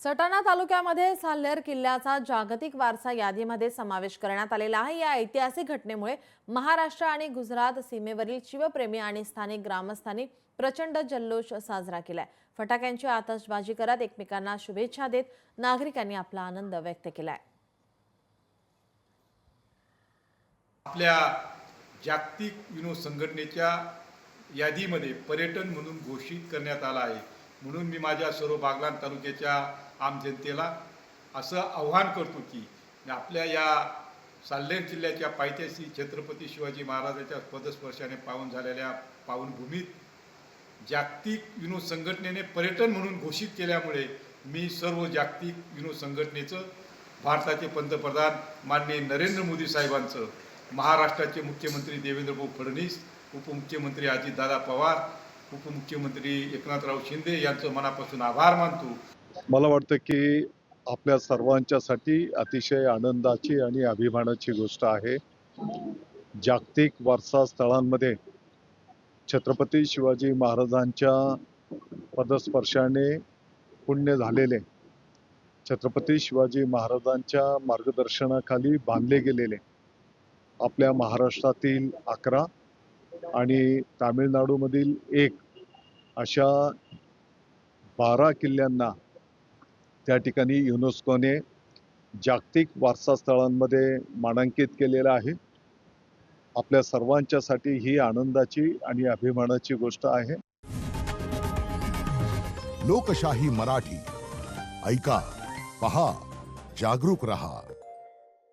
सटाणा तालुक्यामध्ये साल्हेर किल्ल्याचा जागतिक वारसा यादीमध्ये समावेश करण्यात आलेला आहे। या ऐतिहासिक घटनेमुळे महाराष्ट्र आणि गुजरात सीमेवरील शिवप्रेमी आणि स्थानिक ग्रामस्थांनी प्रचंड जल्लोष साजरा केलाय। फटाक्यांची आतषबाजी करत एकमेकांना शुभेच्छा देत नागरिकांनी आपला आनंद व्यक्त केलाय। आपल्या जागतिक विनोद संघटनेच्या यादीमध्ये पर्यटन म्हणून घोषित करण्यात आला आहे। म्हणून मी माझ्या सर्व बागलाण तालुक्याच्या आम जनतेला असं आव्हान करतो की आपल्या या साल्हेर जिल्ह्याच्या पायथ्याशी छत्रपती शिवाजी महाराजांच्या पदस्पर्शाने पावन झालेल्या पावनभूमीत जागतिक विनोद संघटनेने पर्यटन म्हणून घोषित केल्यामुळे मी सर्व जागतिक विनोद संघटनेचं, भारताचे पंतप्रधान माननीय नरेंद्र मोदी साहेबांचं, महाराष्ट्राचे मुख्यमंत्री देवेंद्र फडणवीस, उपमुख्यमंत्री अजितदादा पवार, उपमुख्यमंत्री एकनाथराव शिंदे यांचं मनापासून आभार मानतो। मला वाटतं की आपल्या सर्वांच्यासाठी अतिशय आनंदाची आणि अभिमानाची गोष्ट आहे। जागतिक वारसा स्थळांमध्ये छत्रपती शिवाजी महाराजांच्या पदस्पर्शाने पुण्य झालेले, छत्रपती शिवाजी महाराजांच्या मार्गदर्शनाखाली बांधले गेलेले आपल्या महाराष्ट्रातील 11 आणि तामिळनाडूमधील 1 अशा 12 किल्ल्यांना त्या ठिकाणी युनेस्कोने जागतिक वारसा स्थळांमध्ये मानांकित केलेलं आहे। आपल्या सर्वांच्यासाठी ही आनंदाची आणि अभिमानाची गोष्ट आहे। लोकशाही मराठी ऐका, पहा, जागरूक रहा।